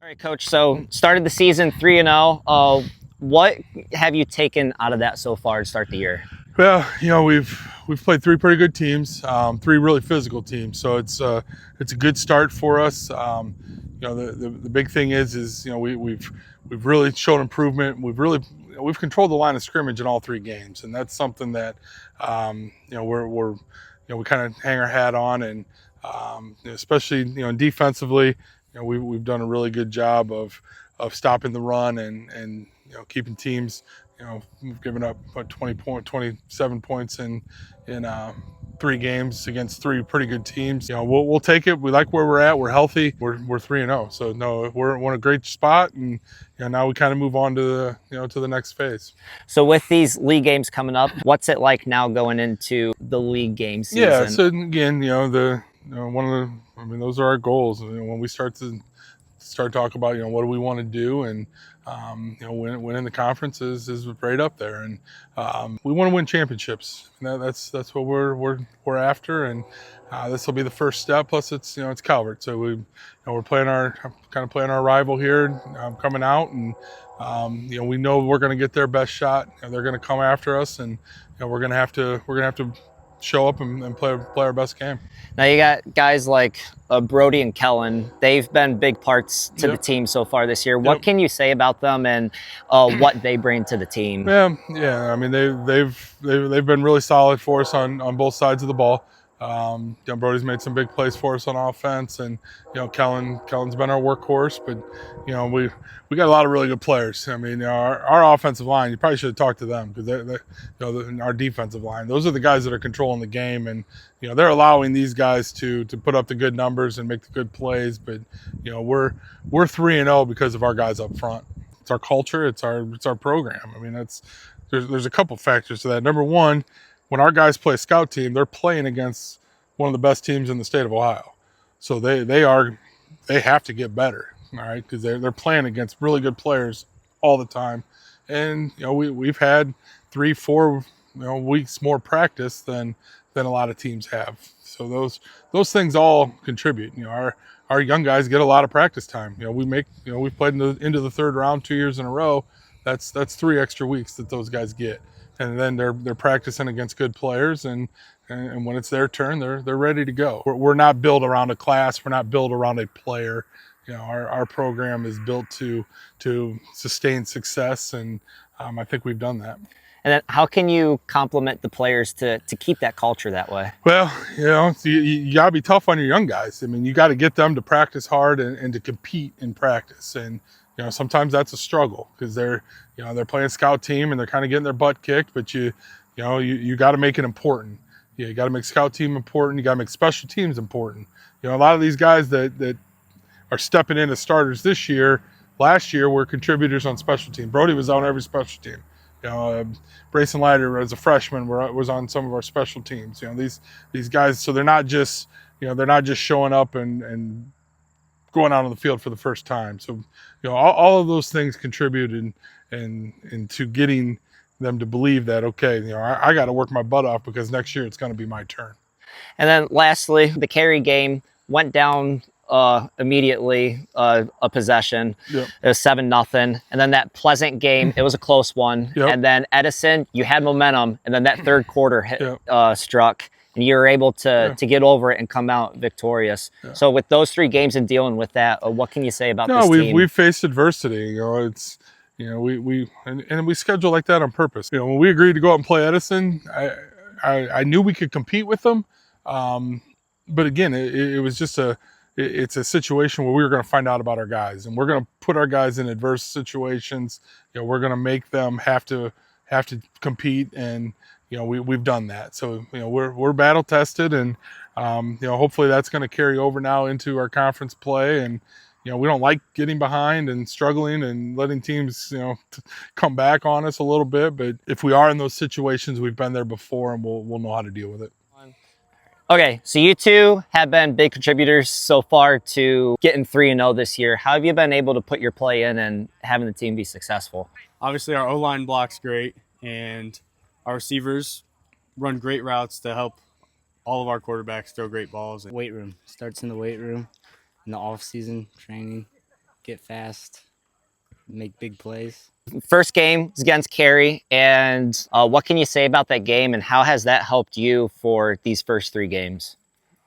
All right, Coach. So started the season 3-0. What have you taken out of that so far to start the year? Well, we've played three pretty good teams, three really physical teams. So it's a good start for us. The big thing is we've really shown improvement. We've controlled the line of scrimmage in all three games, and that's something that we kind of hang our hat on, and especially defensively, we've done a really good job of stopping the run and keeping teams. We've given up 27 points in three games against three pretty good teams. We'll take it. We like where we're at. We're healthy. We're 3-0. So no, we're in a great spot, and now we kind of move on to the next phase. So with these league games coming up, what's it like now going into the league game season? Yeah. So again, those are our goals. When we start talking about what do we want to do, and winning the conference is right up there, and we want to win championships. And that's what we're after, and this will be the first step. Plus, it's Calvert, so we're playing our rival here coming out, and we know we're going to get their best shot. They're going to come after us, and we're going to have to show up and play our best game. Now you got guys like Brody and Kellen. They've been big parts to the team so far this year. What can you say about them and what they bring to the team? Yeah. I mean, they've been really solid for us on both sides of the ball. Brody's made some big plays for us on offense, and Kellen's been our workhorse. But we got a lot of really good players. I mean, our offensive line, you probably should have talked to them, because our defensive line, those are the guys that are controlling the game, and they're allowing these guys to put up the good numbers and make the good plays. But we're 3-0 because of our guys up front. It's our culture. It's our program. I mean, there's a couple factors to that. Number one, when our guys play a scout team, they're playing against one of the best teams in the state of Ohio. So they have to get better, all right, because they're playing against really good players all the time. And we've had 3-4 weeks more practice than a lot of teams have. So those things all contribute. Our young guys get a lot of practice time. We've played into the third round 2 years in a row. That's 3 extra weeks that those guys get. And then they're practicing against good players, and when it's their turn, they're ready to go. We're not built around a class. We're not built around a player. Our program is built to sustain success, and I think we've done that. And then how can you compliment the players to keep that culture that way? Well, you got to be tough on your young guys. I mean, you got to get them to practice hard and to compete in practice. And sometimes that's a struggle, because they're playing scout team and they're kind of getting their butt kicked, but you got to make it important. You got to make scout team important. You got to make special teams important. A lot of these guys that are stepping in as starters this year, last year were contributors on special team. Brody was on every special team. Brayson Leiter, as a freshman, was on some of our special teams. These guys, so they're not just showing up and going out on the field for the first time. So all of those things contribute into getting them to believe that, okay, I got to work my butt off, because next year it's going to be my turn. And then lastly, the carry game went down immediately, a possession. Yep. It was 7-0. And then that Pleasant game, it was a close one. Yep. And then Edison, you had momentum, and then that third quarter struck, and you were able to get over it and come out victorious. Yeah. So with those 3 games and dealing with that, what can you say about this team? We've faced adversity. It's we schedule like that on purpose. When we agreed to go out and play Edison, I knew we could compete with them. But again, it was just it's a situation where we were going to find out about our guys, and we're going to put our guys in adverse situations. We're going to make them have to compete, and we've done that. So we're battle tested, and hopefully that's going to carry over now into our conference play. And we don't like getting behind and struggling and letting teams come back on us a little bit. But if we are in those situations, we've been there before, and we'll know how to deal with it. Okay, so you two have been big contributors so far to getting 3-0 this year. How have you been able to put your play in and having the team be successful? Obviously, our O-line block's great, and our receivers run great routes to help all of our quarterbacks throw great balls. Weight room starts in the weight room, in the off-season training. get fast, make big plays. First game is against Cary, and what can you say about that game, and how has that helped you for these first 3 games?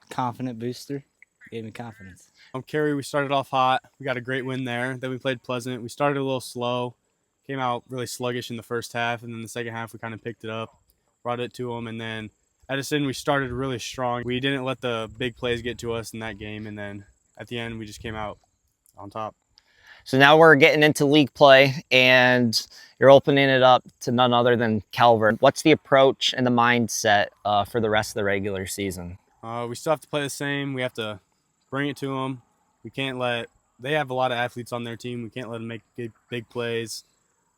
Confident booster, gave me confidence. Cary, we started off hot. We got a great win there. Then we played Pleasant. We started a little slow, came out really sluggish in the first half, and then the second half we kind of picked it up, brought it to them, and then Edison, we started really strong. We didn't let the big plays get to us in that game, and then at the end we just came out on top. So now we're getting into league play, and you're opening it up to none other than Calvert. What's the approach and the mindset for the rest of the regular season? We still have to play the same. We have to bring it to them. We can't let – they have a lot of athletes on their team. We can't let them make big plays.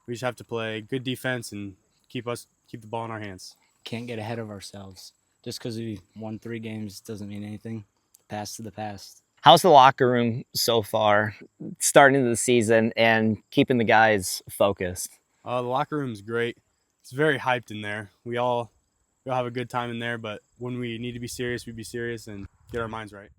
We just have to play good defense and keep the ball in our hands. Can't get ahead of ourselves. Just because we won 3 games doesn't mean anything. Past to the past. How's the locker room so far, starting the season and keeping the guys focused? The locker room's great. It's very hyped in there. We all have a good time in there, but when we need to be serious, we be serious and get our minds right.